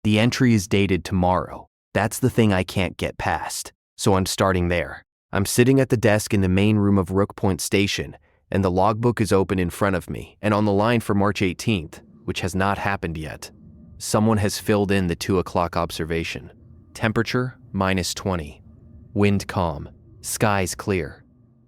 The entry is dated tomorrow. That's the thing I can't get past. So I'm starting there. I'm sitting at the desk in the main room of Rook Point Station, and the logbook is open in front of me and on the line for March 18th, which has not happened yet. Someone has filled in the 2 o'clock observation. Temperature, -20. Wind calm. Skies clear.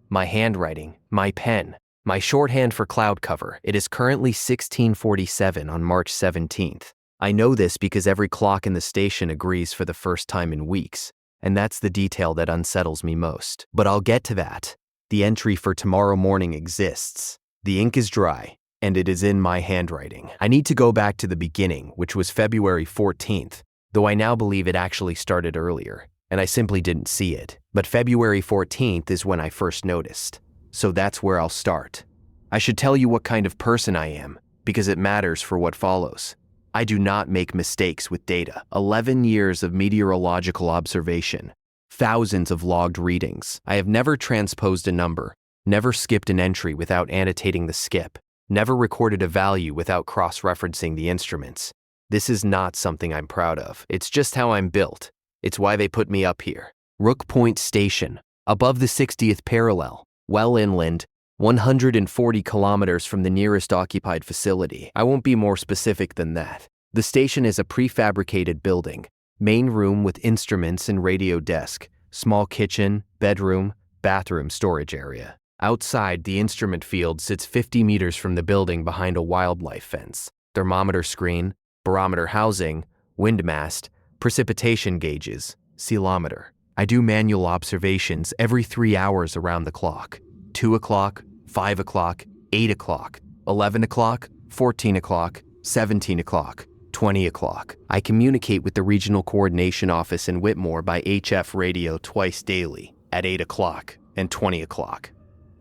My handwriting, my pen, my shorthand for cloud cover. It is currently 16:47 on March 17th. I know this because every clock in the station agrees for the first time in weeks, and that's the detail that unsettles me most. But I'll get to that. The entry for tomorrow morning exists. The ink is dry, and it is in my handwriting. I need to go back to the beginning, which was February 14th, though I now believe it actually started earlier, and I simply didn't see it. But February 14th is when I first noticed. So that's where I'll start. I should tell you what kind of person I am, because it matters for what follows. I do not make mistakes with data. 11 years of meteorological observation. Thousands of logged readings. I have never transposed a number, never skipped an entry without annotating the skip, never recorded a value without cross-referencing the instruments. This is not something I'm proud of. It's just how I'm built. It's why they put me up here. Rook Point Station, above the 60th parallel, well inland, 140 kilometers from the nearest occupied facility. I won't be more specific than that. The station is a prefabricated building. Main room with instruments and radio desk, small kitchen, bedroom, bathroom storage area. Outside, the instrument field sits 50 meters from the building behind a wildlife fence. Thermometer screen, barometer housing, wind mast, precipitation gauges, ceilometer. I do manual observations every 3 hours around the clock. 2 o'clock, 5 o'clock, 8 o'clock, 11 o'clock, 14 o'clock, 17 o'clock, 20 o'clock. I communicate with the Regional Coordination Office in Whitmore by HF radio twice daily, at 8 o'clock and 20 o'clock.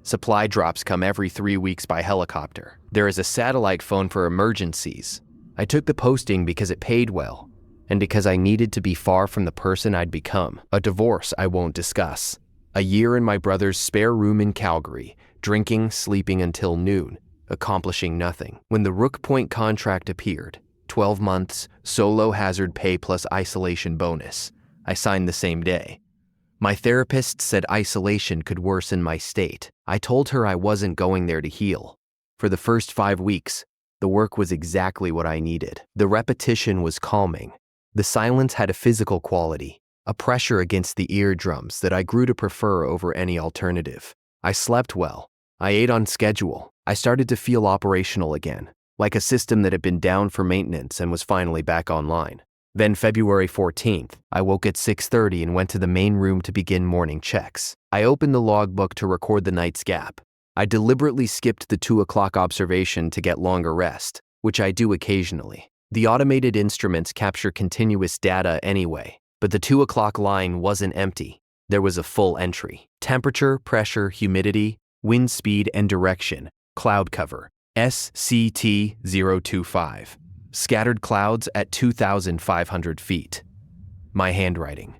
Supply drops come every 3 weeks by helicopter. There is a satellite phone for emergencies. I took the posting because it paid well, and because I needed to be far from the person I'd become. A divorce I won't discuss. A year in my brother's spare room in Calgary, drinking, sleeping until noon, accomplishing nothing. When the Rook Point contract appeared, 12 months, solo hazard pay plus isolation bonus, I signed the same day. My therapist said isolation could worsen my state. I told her I wasn't going there to heal. For the first 5 weeks, the work was exactly what I needed. The repetition was calming. The silence had a physical quality, a pressure against the eardrums that I grew to prefer over any alternative. I slept well. I ate on schedule. I started to feel operational again, like a system that had been down for maintenance and was finally back online. Then February 14th, I woke at 6:30 and went to the main room to begin morning checks. I opened the logbook to record the night's gap. I deliberately skipped the 2 o'clock observation to get longer rest, which I do occasionally. The automated instruments capture continuous data anyway, but the 2 o'clock line wasn't empty. There was a full entry. Temperature, pressure, humidity, wind speed and direction, cloud cover, SCT-025. Scattered clouds at 2,500 feet. My handwriting.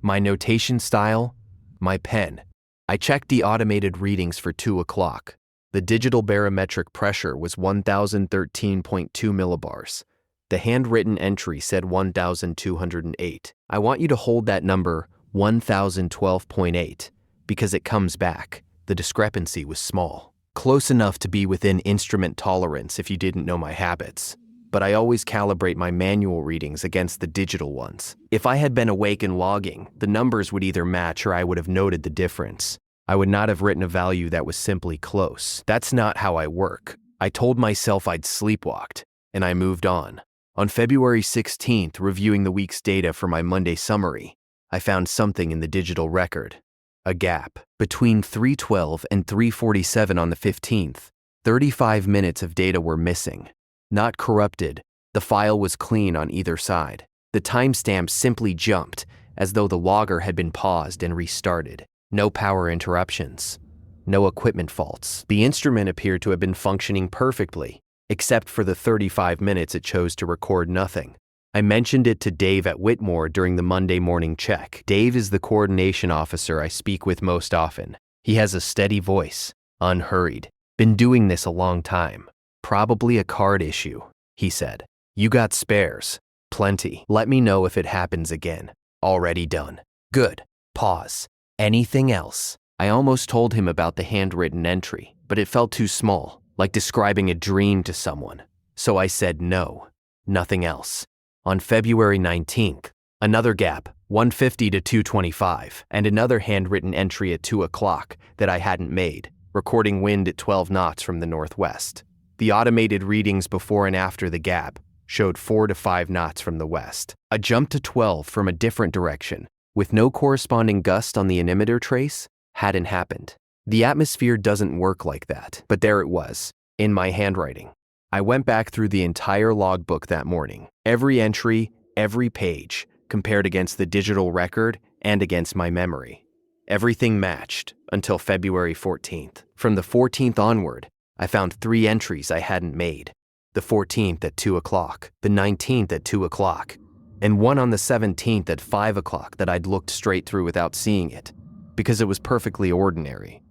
My notation style. My pen. I checked the automated readings for 2 o'clock. The digital barometric pressure was 1,013.2 millibars. The handwritten entry said 1,208. I want you to hold that number 1,012.8 because it comes back. The discrepancy was small. Close enough to be within instrument tolerance if you didn't know my habits. But I always calibrate my manual readings against the digital ones. If I had been awake and logging, the numbers would either match or I would have noted the difference. I would not have written a value that was simply close. That's not how I work. I told myself I'd sleepwalked, and I moved on. On February 16th, reviewing the week's data for my Monday summary, I found something in the digital record. A gap. Between 3:12 and 3:47 on the 15th, 35 minutes of data were missing. Not corrupted, the file was clean on either side. The timestamp simply jumped, as though the logger had been paused and restarted. No power interruptions. No equipment faults. The instrument appeared to have been functioning perfectly, except for the 35 minutes it chose to record nothing. I mentioned it to Dave at Whitmore during the Monday morning check. Dave is the coordination officer I speak with most often. He has a steady voice, unhurried. Been doing this a long time. Probably a card issue, he said. You got spares. Plenty. Let me know if it happens again. Already done. Good. Pause. Anything else? I almost told him about the handwritten entry, but it felt too small, like describing a dream to someone. So I said no. Nothing else. On February 19th, another gap, 150 to 225, and another handwritten entry at 2 o'clock that I hadn't made, recording wind at 12 knots from the northwest. The automated readings before and after the gap showed 4 to 5 knots from the west. A jump to 12 from a different direction, with no corresponding gust on the anemometer trace, hadn't happened. The atmosphere doesn't work like that, but there it was, in my handwriting. I went back through the entire logbook that morning, every entry, every page, compared against the digital record and against my memory. Everything matched until February 14th. From the 14th onward, I found 3 entries I hadn't made. The 14th at 2 o'clock, the 19th at 2 o'clock, and one on the 17th at 5 o'clock that I'd looked straight through without seeing it, because it was perfectly ordinary.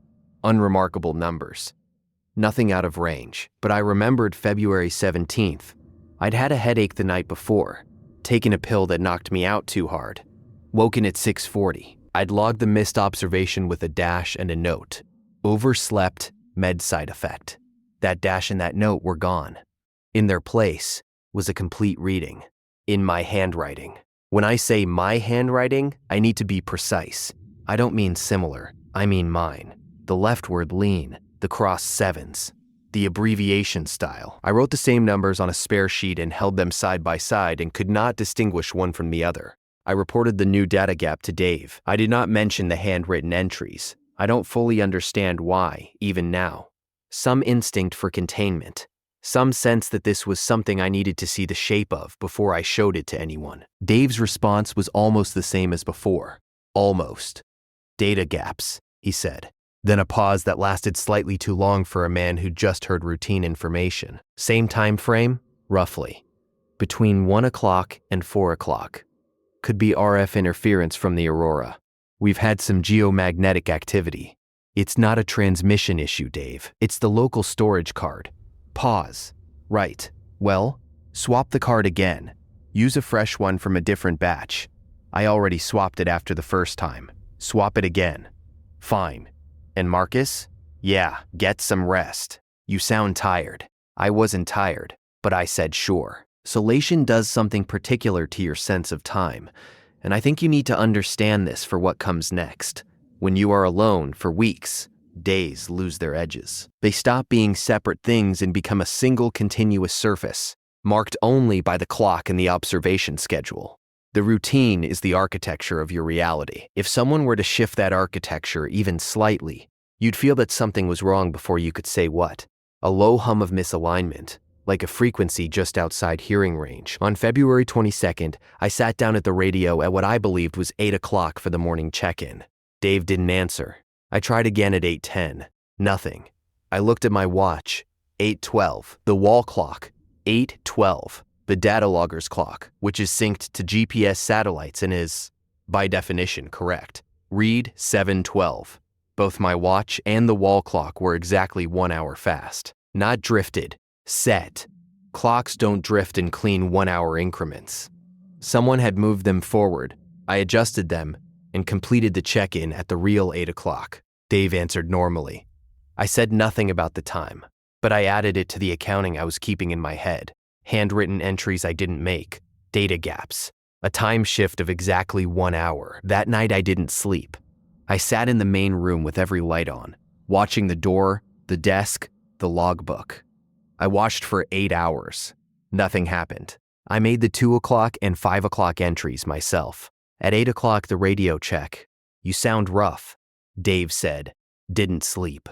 Unremarkable numbers. Nothing out of range, but I remembered February 17th. I'd had a headache the night before, taken a pill that knocked me out too hard. Woken at 6:40. I'd logged the missed observation with a dash and a note. Overslept, med side effect. That dash and that note were gone. In their place was a complete reading, in my handwriting. When I say my handwriting, I need to be precise. I don't mean similar, I mean mine. The left word lean, the cross 7s, the abbreviation style. I wrote the same numbers on a spare sheet and held them side by side and could not distinguish one from the other. I reported the new data gap to Dave. I did not mention the handwritten entries. I don't fully understand why, even now. Some instinct for containment. Some sense that this was something I needed to see the shape of before I showed it to anyone. Dave's response was almost the same as before. Almost. Data gaps, he said. Then a pause that lasted slightly too long for a man who'd just heard routine information. Same time frame? Roughly. Between 1 o'clock and 4 o'clock. Could be RF interference from the aurora. We've had some geomagnetic activity. It's not a transmission issue, Dave. It's the local storage card. Pause. Right. Well, swap the card again. Use a fresh one from a different batch. I already swapped it after the first time. Swap it again. Fine. And Marcus? Yeah, get some rest. You sound tired. I wasn't tired, but I said sure. Solation does something particular to your sense of time, and I think you need to understand this for what comes next. When you are alone for weeks, days lose their edges. They stop being separate things and become a single continuous surface, marked only by the clock and the observation schedule. The routine is the architecture of your reality. If someone were to shift that architecture even slightly, you'd feel that something was wrong before you could say what. A low hum of misalignment, like a frequency just outside hearing range. On February 22nd, I sat down at the radio at what I believed was 8 o'clock for the morning check-in. Dave didn't answer. I tried again at 8:10. Nothing. I looked at my watch. 8:12. The wall clock. 8:12. The data logger's clock, which is synced to GPS satellites and is, by definition, correct. Read 7:12. Both my watch and the wall clock were exactly 1 hour fast. Not drifted. Set. Clocks don't drift in clean 1 hour increments. Someone had moved them forward. I adjusted them and completed the check-in at the real 8 o'clock. Dave answered normally. I said nothing about the time, but I added it to the accounting I was keeping in my head. Handwritten entries I didn't make, data gaps, a time shift of exactly 1 hour. That night I didn't sleep. I sat in the main room with every light on, watching the door, the desk, the logbook. I watched for 8 hours. Nothing happened. I made the 2 o'clock and 5 o'clock entries myself. At 8 o'clock, the radio check. You sound rough, Dave said. Didn't sleep.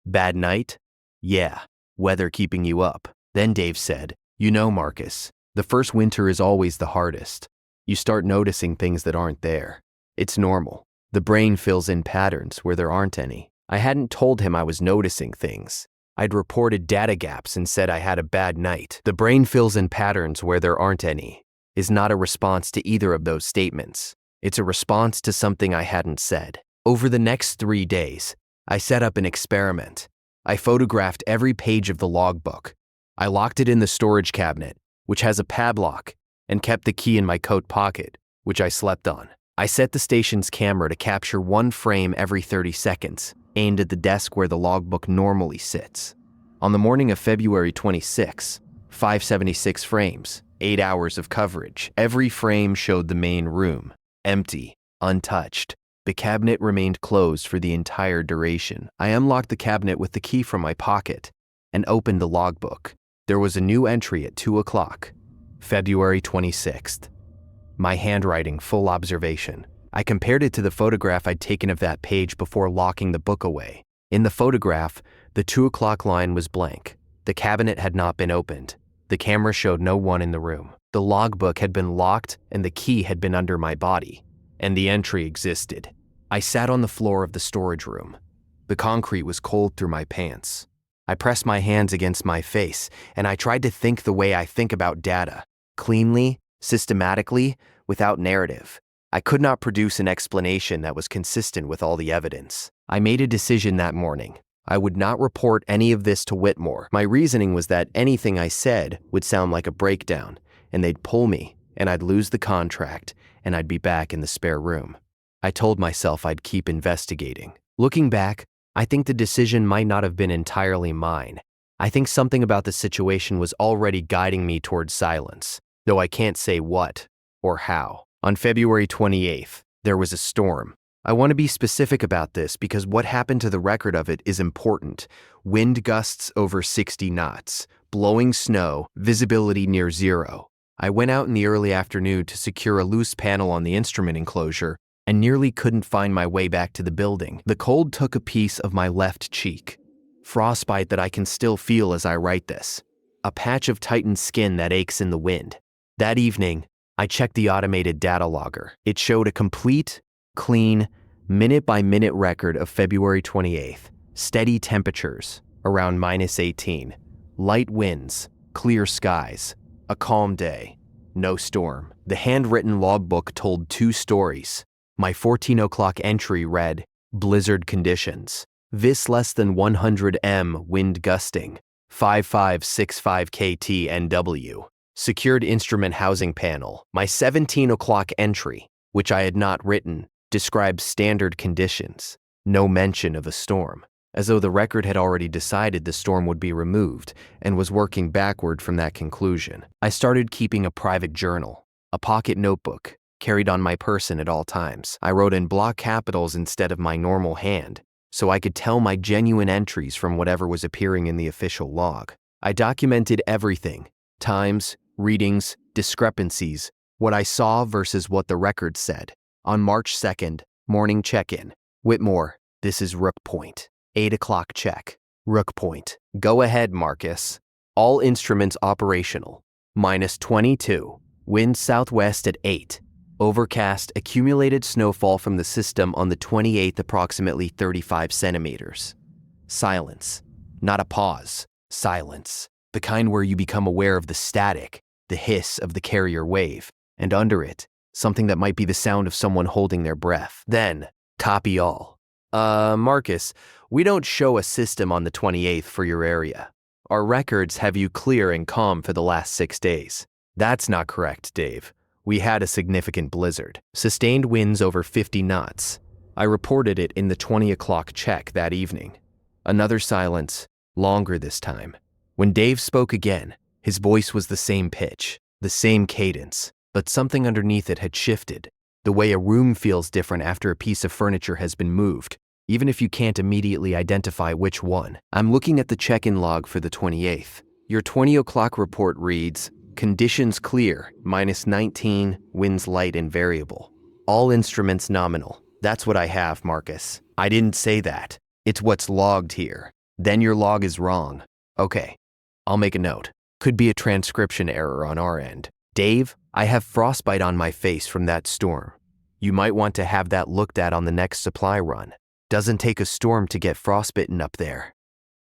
Bad night? Yeah. Weather keeping you up. Then Dave said, you know, Marcus, the first winter is always the hardest. You start noticing things that aren't there. It's normal. The brain fills in patterns where there aren't any. I hadn't told him I was noticing things. I'd reported data gaps and said I had a bad night. The brain fills in patterns where there aren't any is not a response to either of those statements. It's a response to something I hadn't said. Over the next 3 days, I set up an experiment. I photographed every page of the logbook. I locked it in the storage cabinet, which has a padlock, and kept the key in my coat pocket, which I slept on. I set the station's camera to capture one frame every 30 seconds, aimed at the desk where the logbook normally sits. On the morning of February 26, 576 frames, 8 hours of coverage. Every frame showed the main room, empty, untouched. The cabinet remained closed for the entire duration. I unlocked the cabinet with the key from my pocket and opened the logbook. There was a new entry at 2 o'clock, February 26th. My handwriting, full observation. I compared it to the photograph I'd taken of that page before locking the book away. In the photograph, the 2 o'clock line was blank. The cabinet had not been opened. The camera showed no one in the room. The logbook had been locked and the key had been under my body. And the entry existed. I sat on the floor of the storage room. The concrete was cold through my pants. I pressed my hands against my face and I tried to think the way I think about data. Cleanly, systematically, without narrative. I could not produce an explanation that was consistent with all the evidence. I made a decision that morning. I would not report any of this to Whitmore. My reasoning was that anything I said would sound like a breakdown, and they'd pull me, and I'd lose the contract, and I'd be back in the spare room. I told myself I'd keep investigating. Looking back, I think the decision might not have been entirely mine. I think something about the situation was already guiding me towards silence, though I can't say what or how. On February 28th, there was a storm. I want to be specific about this because what happened to the record of it is important. Wind gusts over 60 knots, blowing snow, visibility near zero. I went out in the early afternoon to secure a loose panel on the instrument enclosure and nearly couldn't find my way back to the building. The cold took a piece of my left cheek. Frostbite that I can still feel as I write this. A patch of tightened skin that aches in the wind. That evening, I checked the automated data logger. It showed a complete, clean, minute-by-minute record of February 28th. Steady temperatures, around -18. Light winds, clear skies. A calm day. No storm. The handwritten logbook told 2 stories. My 14 o'clock entry read, blizzard conditions. Vis less than 100 m wind gusting. 5565 kt NW. Secured instrument housing panel. My 17 o'clock entry, which I had not written, described standard conditions. No mention of a storm, as though the record had already decided the storm would be removed and was working backward from that conclusion. I started keeping a private journal, a pocket notebook, carried on my person at all times. I wrote in block capitals instead of my normal hand, so I could tell my genuine entries from whatever was appearing in the official log. I documented everything: times, readings, discrepancies, what I saw versus what the record said. On March 2nd, morning check-in. Whitmore, this is Rook Point. 8 o'clock check. Rook Point. Go ahead, Marcus. All instruments operational. -22. Wind southwest at 8. Overcast, accumulated snowfall from the system on the 28th approximately 35 centimeters. Silence. Not a pause. Silence. The kind where you become aware of the static, the hiss of the carrier wave, and under it, something that might be the sound of someone holding their breath. Then, copy all. Marcus, we don't show a system on the 28th for your area. Our records have you clear and calm for the last 6 days. That's not correct, Dave. We had a significant blizzard. Sustained winds over 50 knots. I reported it in the 20 o'clock check that evening. Another silence, longer this time. When Dave spoke again, his voice was the same pitch, the same cadence, but something underneath it had shifted. The way a room feels different after a piece of furniture has been moved, even if you can't immediately identify which one. I'm looking at the check-in log for the 28th. Your 20 o'clock report reads, conditions clear, -19, winds light and variable. All instruments nominal. That's what I have, Marcus. I didn't say that. It's what's logged here. Then your log is wrong. Okay, I'll make a note. Could be a transcription error on our end. Dave, I have frostbite on my face from that storm. You might want to have that looked at on the next supply run. Doesn't take a storm to get frostbitten up there.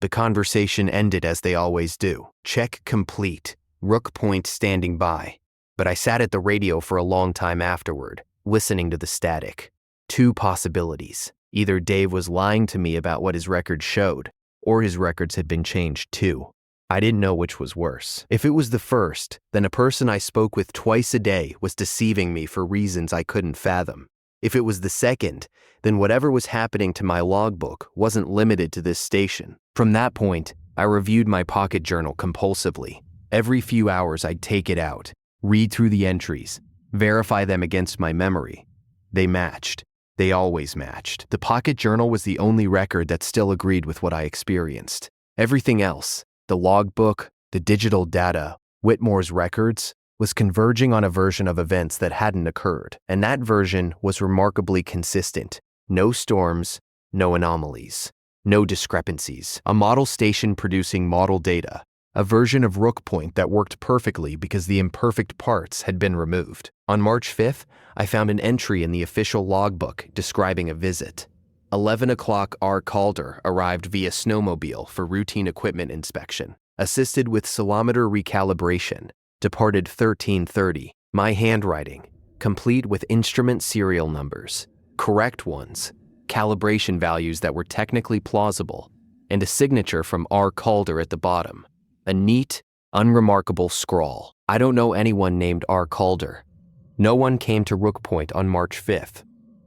The conversation ended as they always do. Check complete. Rook Point standing by. But I sat at the radio for a long time afterward, listening to the static. 2 possibilities. Either Dave was lying to me about what his records showed, or his records had been changed too. I didn't know which was worse. If it was the first, then a person I spoke with twice a day was deceiving me for reasons I couldn't fathom. If it was the second, then whatever was happening to my logbook wasn't limited to this station. From that point, I reviewed my pocket journal compulsively. Every few hours I'd take it out, read through the entries, verify them against my memory. They matched. They always matched. The pocket journal was the only record that still agreed with what I experienced. Everything else, the logbook, the digital data, Whitmore's records, was converging on a version of events that hadn't occurred, and that version was remarkably consistent. No storms, no anomalies, no discrepancies. A model station producing model data, a version of Rook Point that worked perfectly because the imperfect parts had been removed. On March 5th, I found an entry in the official logbook describing a visit. 11 o'clock R. Calder arrived via snowmobile for routine equipment inspection, assisted with ceilometer recalibration, departed 13:30. My handwriting, complete with instrument serial numbers, correct ones, calibration values that were technically plausible, and a signature from R. Calder at the bottom. A neat, unremarkable scrawl. I don't know anyone named R. Calder. No one came to Rook Point on March 5th.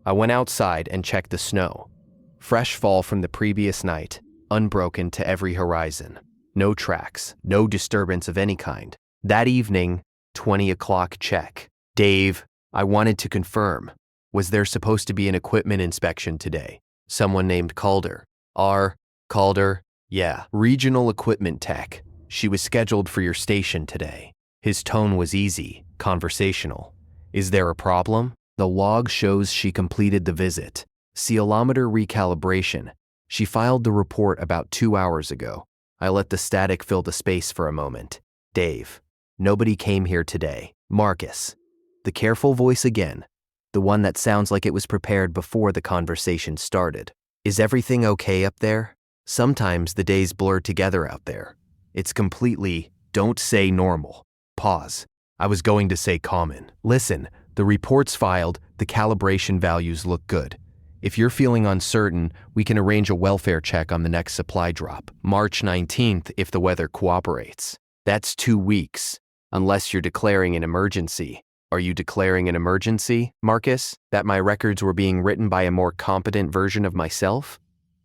I went outside and checked the snow. Fresh fall from the previous night, unbroken to every horizon. No tracks, no disturbance of any kind. That evening, 20 o'clock check. Dave, I wanted to confirm. Was there supposed to be an equipment inspection today? Someone named Calder. R. Calder? Yeah. Regional equipment tech. She was scheduled for your station today. His tone was easy, conversational. Is there a problem? The log shows she completed the visit. Ceilometer recalibration. She filed the report about 2 hours ago. I let the static fill the space for a moment. Dave. Nobody came here today. Marcus. The careful voice again. The one that sounds like it was prepared before the conversation started. Is everything okay up there? Sometimes the days blur together out there. It's completely, don't say normal. Pause. I was going to say common. Listen, the report's filed, the calibration values look good. If you're feeling uncertain, we can arrange a welfare check on the next supply drop. March 19th if the weather cooperates. That's 2 weeks, unless you're declaring an emergency. Are you declaring an emergency, Marcus? That my records were being written by a more competent version of myself?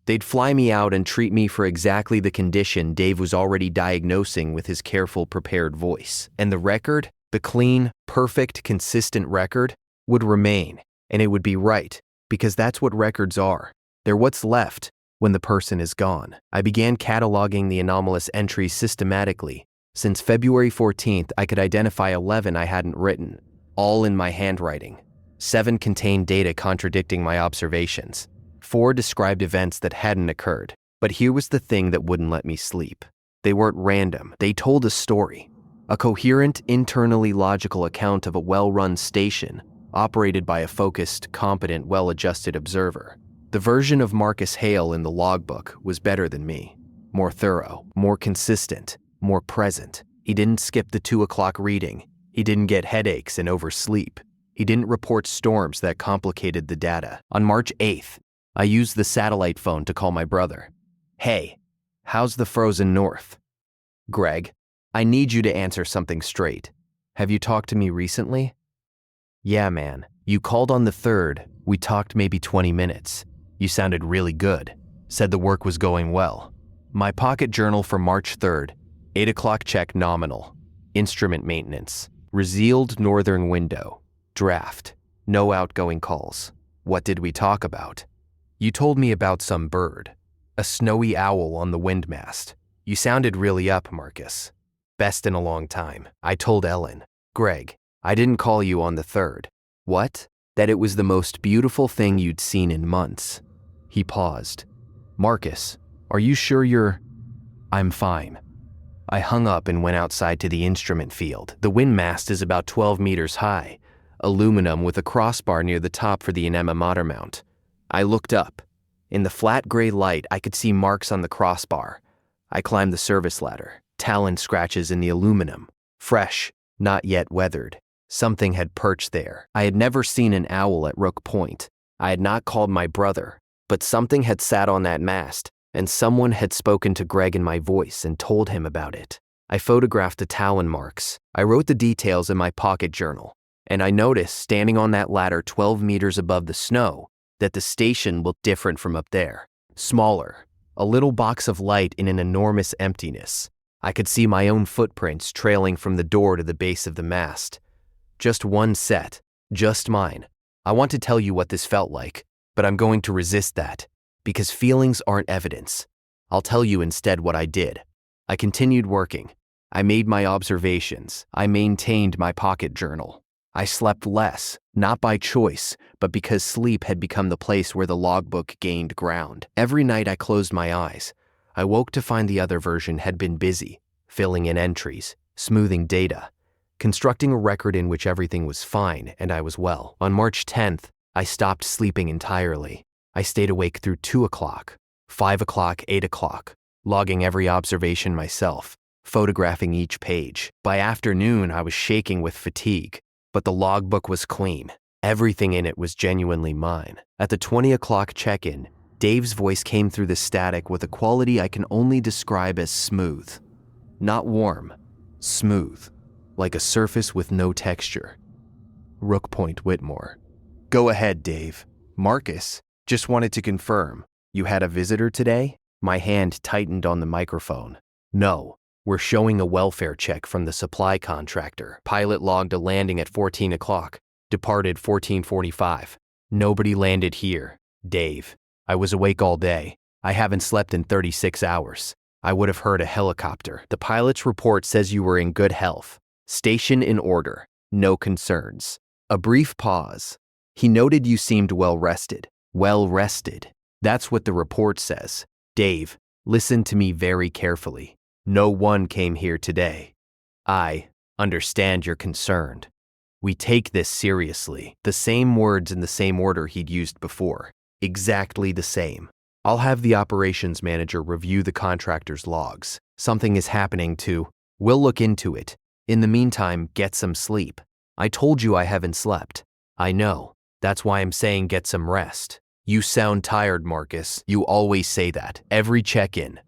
They'd fly me out and treat me for exactly the condition Dave was already diagnosing with his careful, prepared voice. And the record, the clean, perfect, consistent record, would remain, and it would be right, because that's what records are. They're what's left when the person is gone. I began cataloging the anomalous entries systematically. Since February 14th, I could identify 11 I hadn't written, all in my handwriting. 7 contained data contradicting my observations. 4 described events that hadn't occurred. But here was the thing that wouldn't let me sleep. They weren't random. They told a story. A coherent, internally logical account of a well-run station, operated by a focused, competent, well-adjusted observer. The version of Marcus Hale in the logbook was better than me. More thorough, more consistent, more present. He didn't skip the 2 o'clock reading. He didn't get headaches and oversleep. He didn't report storms that complicated the data. On March 8th, I used the satellite phone to call my brother. Hey, how's the frozen north? Greg, I need you to answer something straight. Have you talked to me recently? Yeah, man. You called on the 3rd. We talked maybe 20 minutes. You sounded really good. Said the work was going well. My pocket journal for March 3rd. 8 o'clock check nominal. Instrument maintenance. Resealed northern window. Draft. No outgoing calls. What did we talk about? You told me about some bird. A snowy owl on the windmast. You sounded really up, Marcus. Best in a long time. I told Ellen. Greg, I didn't call you on the 3rd. What? That it was the most beautiful thing you'd seen in months. He paused. Marcus, are you sure I'm fine. I hung up and went outside to the instrument field. The windmast is about 12 meters high, aluminum with a crossbar near the top for the anemometer mount. I looked up. In the flat gray light, I could see marks on the crossbar. I climbed the service ladder. Talon scratches in the aluminum. Fresh, not yet weathered. Something had perched there. I had never seen an owl at Rook Point. I had not called my brother, but something had sat on that mast, and someone had spoken to Greg in my voice and told him about it. I photographed the talon marks. I wrote the details in my pocket journal, and I noticed, standing on that ladder 12 meters above the snow, that the station looked different from up there. Smaller, a little box of light in an enormous emptiness. I could see my own footprints trailing from the door to the base of the mast. Just one set, just mine. I want to tell you what this felt like, but I'm going to resist that, because feelings aren't evidence. I'll tell you instead what I did. I continued working. I made my observations. I maintained my pocket journal. I slept less, not by choice, but because sleep had become the place where the logbook gained ground. Every night I closed my eyes. I woke to find the other version had been busy, filling in entries, smoothing data, constructing a record in which everything was fine and I was well. On March 10th, I stopped sleeping entirely. I stayed awake through 2 o'clock, 5 o'clock, 8 o'clock, logging every observation myself, photographing each page. By afternoon, I was shaking with fatigue, but the logbook was clean. Everything in it was genuinely mine. At the 20 o'clock check-in, Dave's voice came through the static with a quality I can only describe as smooth. Not warm, smooth, like a surface with no texture. Rook Point Whitmore. Go ahead, Dave. Marcus, just wanted to confirm. You had a visitor today? My hand tightened on the microphone. No, we're showing a welfare check from the supply contractor. Pilot logged a landing at 14 o'clock. Departed 14:45. Nobody landed here. Dave, I was awake all day. I haven't slept in 36 hours. I would have heard a helicopter. The pilot's report says you were in good health. Station in order. No concerns. A brief pause. He noted you seemed well rested. Well rested. That's what the report says. Dave, listen to me very carefully. No one came here today. I understand you're concerned. We take this seriously. The same words in the same order he'd used before. Exactly the same. I'll have the operations manager review the contractor's logs. Something is happening too. We'll look into it. In the meantime, get some sleep. I told you I haven't slept. I know. That's why I'm saying get some rest. You sound tired, Marcus. You always say that. Every check-in.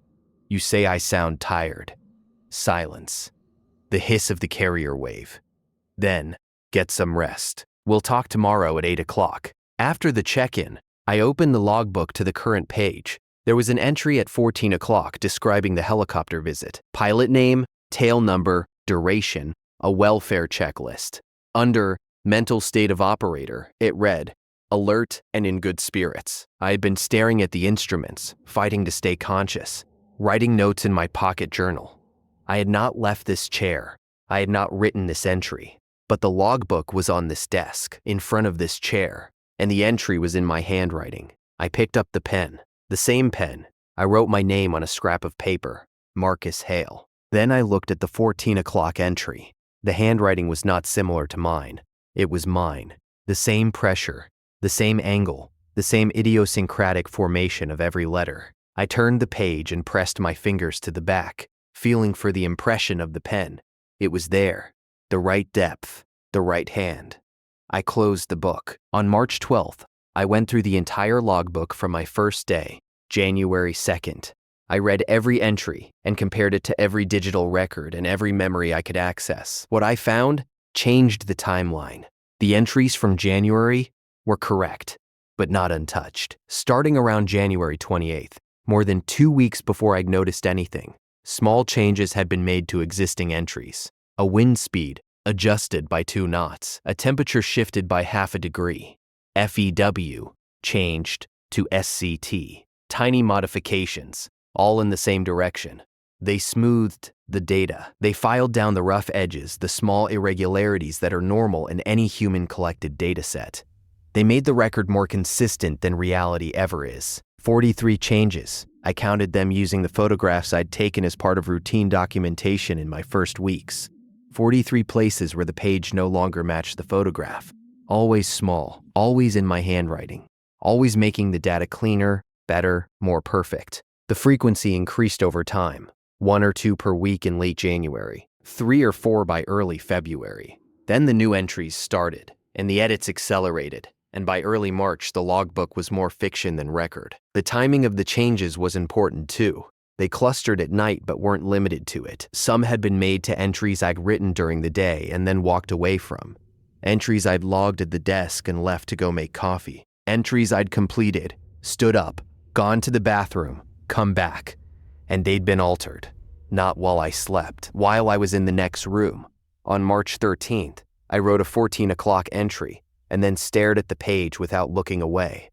You say I sound tired. Silence. The hiss of the carrier wave. Then, get some rest. We'll talk tomorrow at 8 o'clock. After the check-in, I opened the logbook to the current page. There was an entry at 14 o'clock describing the helicopter visit. Pilot name, tail number, duration, a welfare checklist. Under mental state of operator, it read, alert and in good spirits. I had been staring at the instruments, fighting to stay conscious, writing notes in my pocket journal. I had not left this chair. I had not written this entry. But the logbook was on this desk, in front of this chair, and the entry was in my handwriting. I picked up the pen, the same pen. I wrote my name on a scrap of paper, Marcus Hale. Then I looked at the 14 o'clock entry. The handwriting was not similar to mine. It was mine. The same pressure, the same angle, the same idiosyncratic formation of every letter. I turned the page and pressed my fingers to the back, feeling for the impression of the pen. It was there. The right depth, the right hand. I closed the book. On March 12th, I went through the entire logbook from my first day, January 2nd. I read every entry and compared it to every digital record and every memory I could access. What I found changed the timeline. The entries from January were correct, but not untouched. Starting around January 28th, more than 2 weeks before I'd noticed anything, small changes had been made to existing entries. A wind speed adjusted by 2 knots, a temperature shifted by half a degree. FEW changed to SCT. Tiny modifications, all in the same direction. They smoothed the data. They filed down the rough edges, the small irregularities that are normal in any human-collected dataset. They made the record more consistent than reality ever is. 43 changes. I counted them using the photographs I'd taken as part of routine documentation in my first weeks. 43 places where the page no longer matched the photograph. Always small, always in my handwriting, always making the data cleaner, better, more perfect. The frequency increased over time, 1 or 2 per week in late January, 3 or 4 by early February. Then the new entries started, and the edits accelerated, and by early March, the logbook was more fiction than record. The timing of the changes was important too. They clustered at night but weren't limited to it. Some had been made to entries I'd written during the day and then walked away from. Entries I'd logged at the desk and left to go make coffee. Entries I'd completed, stood up, gone to the bathroom, come back. And they'd been altered. Not while I slept, while I was in the next room. On March 13th, I wrote a 14 o'clock entry and then stared at the page without looking away.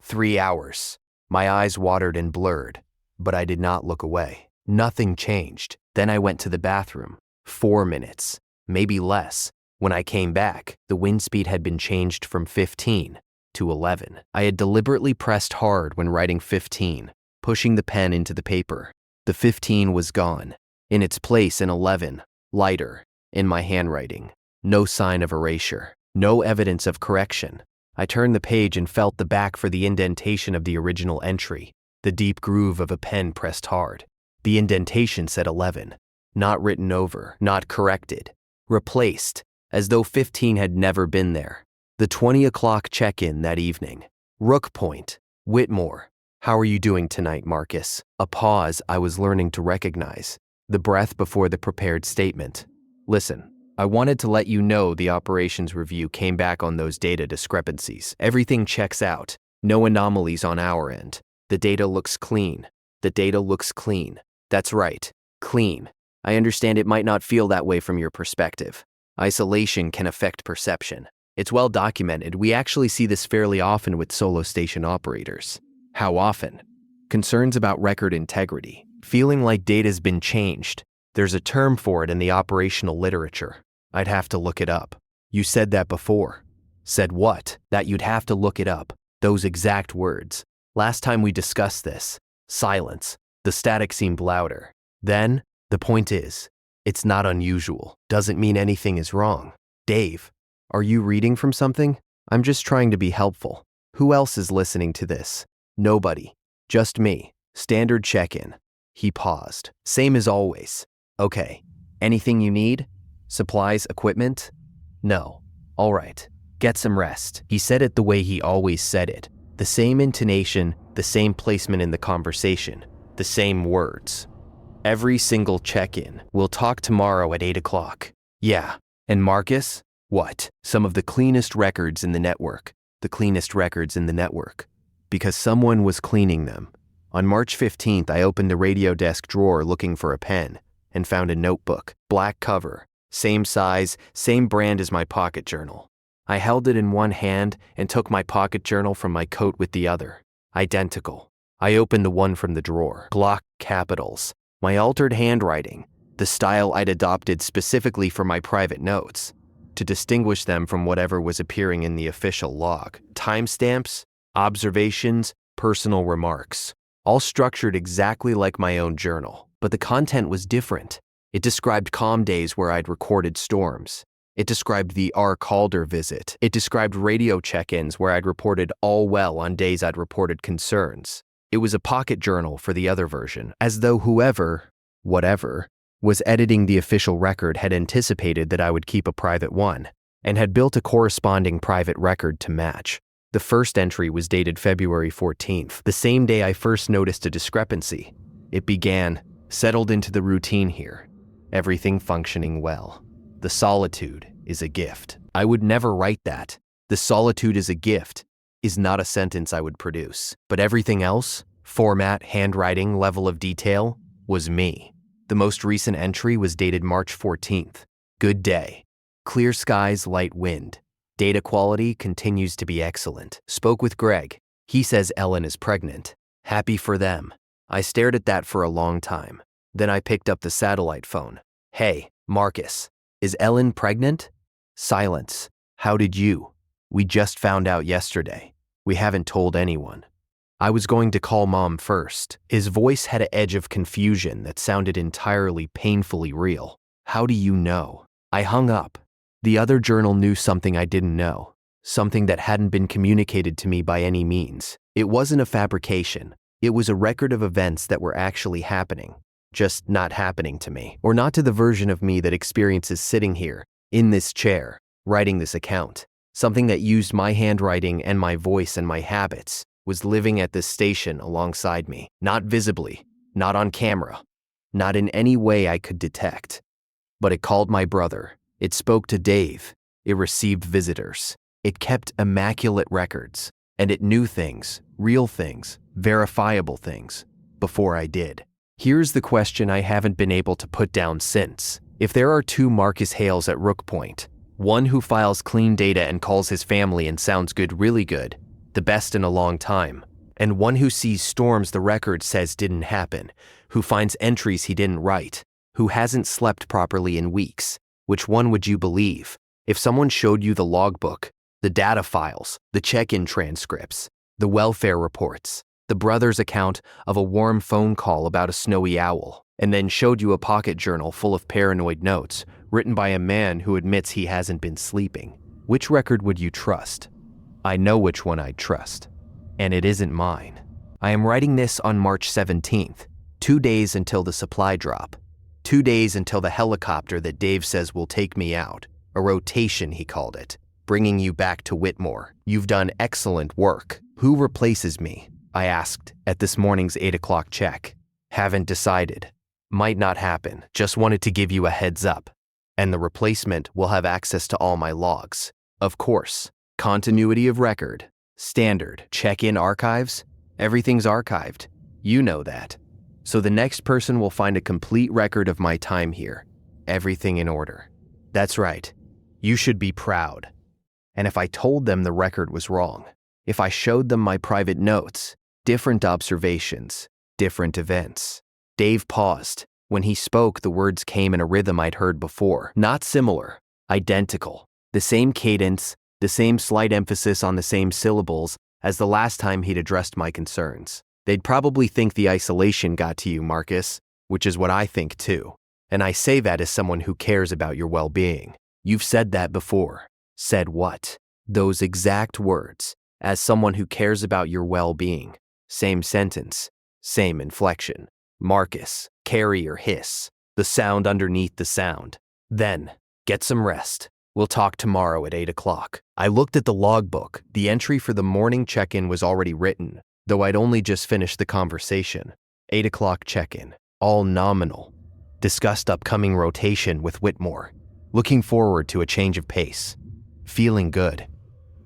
3 hours. My eyes watered and blurred, but I did not look away. Nothing changed. Then I went to the bathroom. 4 minutes, maybe less. When I came back, the wind speed had been changed from 15 to 11. I had deliberately pressed hard when writing 15, pushing the pen into the paper. The 15 was gone. In its place, an 11, lighter, in my handwriting. No sign of erasure. No evidence of correction. I turned the page and felt the back for the indentation of the original entry, the deep groove of a pen pressed hard. The indentation said 11, not written over, not corrected, replaced, as though 15 had never been there. The 20 o'clock check-in that evening. Rook Point, Whitmore. How are you doing tonight, Marcus? A pause I was learning to recognize. The breath before the prepared statement. Listen, I wanted to let you know the operations review came back on those data discrepancies. Everything checks out. No anomalies on our end. The data looks clean. The data looks clean. That's right, clean. I understand it might not feel that way from your perspective. Isolation can affect perception. It's well documented. We actually see this fairly often with solo station operators. How often? Concerns about record integrity. Feeling like data's been changed. There's a term for it in the operational literature. I'd have to look it up. You said that before. Said what? That you'd have to look it up. Those exact words. Last time we discussed this. Silence. The static seemed louder. Then, the point is, it's not unusual. Doesn't mean anything is wrong. Dave, are you reading from something? I'm just trying to be helpful. Who else is listening to this? Nobody. Just me. Standard check-in. He paused. Same as always. Okay. Anything you need? Supplies, equipment? No. All right. Get some rest. He said it the way he always said it. The same intonation, the same placement in the conversation, the same words. Every single check-in. We'll talk tomorrow at 8 o'clock. Yeah. And Marcus? What? Some of the cleanest records in the network. The cleanest records in the network. Because someone was cleaning them. On March 15th, I opened the radio desk drawer looking for a pen and found a notebook, black cover, same size, same brand as my pocket journal. I held it in one hand and took my pocket journal from my coat with the other. Identical. I opened the one from the drawer. Glock capitals. My altered handwriting, the style I'd adopted specifically for my private notes, to distinguish them from whatever was appearing in the official log. Timestamps, observations, personal remarks, all structured exactly like my own journal. But the content was different. It described calm days where I'd recorded storms. It described the R. Calder visit. It described radio check-ins where I'd reported all well on days I'd reported concerns. It was a pocket journal for the other version, as though whoever, whatever, was editing the official record had anticipated that I would keep a private one, and had built a corresponding private record to match. The first entry was dated February 14th, the same day I first noticed a discrepancy. It began, settled into the routine here. Everything functioning well. The solitude is a gift. I would never write that. The solitude is a gift is not a sentence I would produce. But everything else, format, handwriting, level of detail, was me. The most recent entry was dated March 14th. Good day. Clear skies, light wind. Data quality continues to be excellent. Spoke with Greg. He says Ellen is pregnant. Happy for them. I stared at that for a long time. Then I picked up the satellite phone. Hey, Marcus, is Ellen pregnant? Silence. How did you? We just found out yesterday. We haven't told anyone. I was going to call Mom first. His voice had an edge of confusion that sounded entirely painfully real. How do you know? I hung up. The other journal knew something I didn't know. Something that hadn't been communicated to me by any means. It wasn't a fabrication. It was a record of events that were actually happening. Just not happening to me. Or not to the version of me that experiences sitting here, in this chair, writing this account. Something that used my handwriting and my voice and my habits was living at this station alongside me. Not visibly, not on camera, not in any way I could detect. But it called my brother. It spoke to Dave. It received visitors. It kept immaculate records. And it knew things, real things, verifiable things, before I did. Here's the question I haven't been able to put down since. If there are two Marcus Hales at Rook Point, one who files clean data and calls his family and sounds good, really good, the best in a long time, and one who sees storms the record says didn't happen, who finds entries he didn't write, who hasn't slept properly in weeks, which one would you believe? If someone showed you the logbook, the data files, the check-in transcripts, the welfare reports, the brother's account of a warm phone call about a snowy owl, and then showed you a pocket journal full of paranoid notes written by a man who admits he hasn't been sleeping, which record would you trust? I know which one I'd trust, and it isn't mine. I am writing this on March 17th, 2 days until the supply drop, 2 days until the helicopter that Dave says will take me out, a rotation he called it, bringing you back to Whitmore. You've done excellent work. Who replaces me? I asked at this morning's 8 o'clock check. Haven't decided. Might not happen. Just wanted to give you a heads up. And the replacement will have access to all my logs. Of course. Continuity of record. Standard. Check-in archives. Everything's archived. You know that. So the next person will find a complete record of my time here. Everything in order. That's right. You should be proud. And if I told them the record was wrong, if I showed them my private notes, different observations, different events. Dave paused. When he spoke, the words came in a rhythm I'd heard before. Not similar, identical. The same cadence, the same slight emphasis on the same syllables as the last time he'd addressed my concerns. They'd probably think the isolation got to you, Marcus, which is what I think too. And I say that as someone who cares about your well-being. You've said that before. Said what? Those exact words. As someone who cares about your well-being. Same sentence, same inflection. Marcus, carry or hiss. The sound underneath the sound. Then, get some rest. We'll talk tomorrow at 8 o'clock. I looked at the logbook. The entry for the morning check-in was already written, though I'd only just finished the conversation. 8 o'clock check-in. All nominal. Discussed upcoming rotation with Whitmore. Looking forward to a change of pace. Feeling good.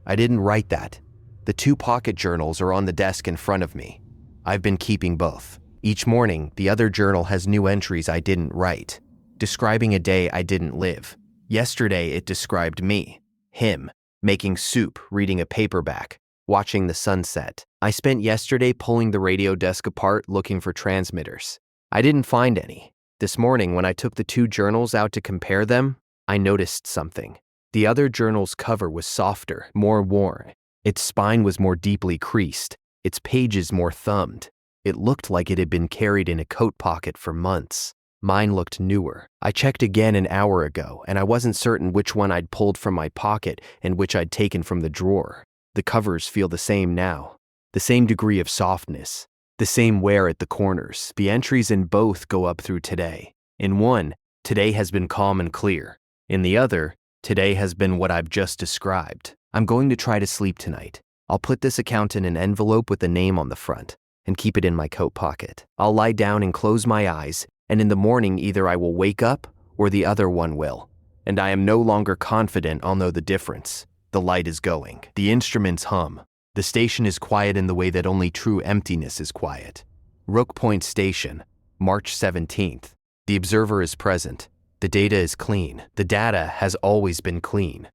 I didn't write that. The 2 pocket journals are on the desk in front of me. I've been keeping both. Each morning, the other journal has new entries I didn't write, describing a day I didn't live. Yesterday, it described me, him, making soup, reading a paperback, watching the sunset. I spent yesterday pulling the radio desk apart looking for transmitters. I didn't find any. This morning, when I took the 2 journals out to compare them, I noticed something. The other journal's cover was softer, more worn. Its spine was more deeply creased, its pages more thumbed. It looked like it had been carried in a coat pocket for months. Mine looked newer. I checked again an hour ago, and I wasn't certain which one I'd pulled from my pocket and which I'd taken from the drawer. The covers feel the same now. The same degree of softness. The same wear at the corners. The entries in both go up through today. In one, today has been calm and clear. In the other, today has been what I've just described. I'm going to try to sleep tonight. I'll put this account in an envelope with a name on the front and keep it in my coat pocket. I'll lie down and close my eyes, and in the morning either I will wake up or the other one will. And I am no longer confident I'll know the difference. The light is going. The instruments hum. The station is quiet in the way that only true emptiness is quiet. Rook Point Station, March 17th. The observer is present. The data is clean. The data has always been clean.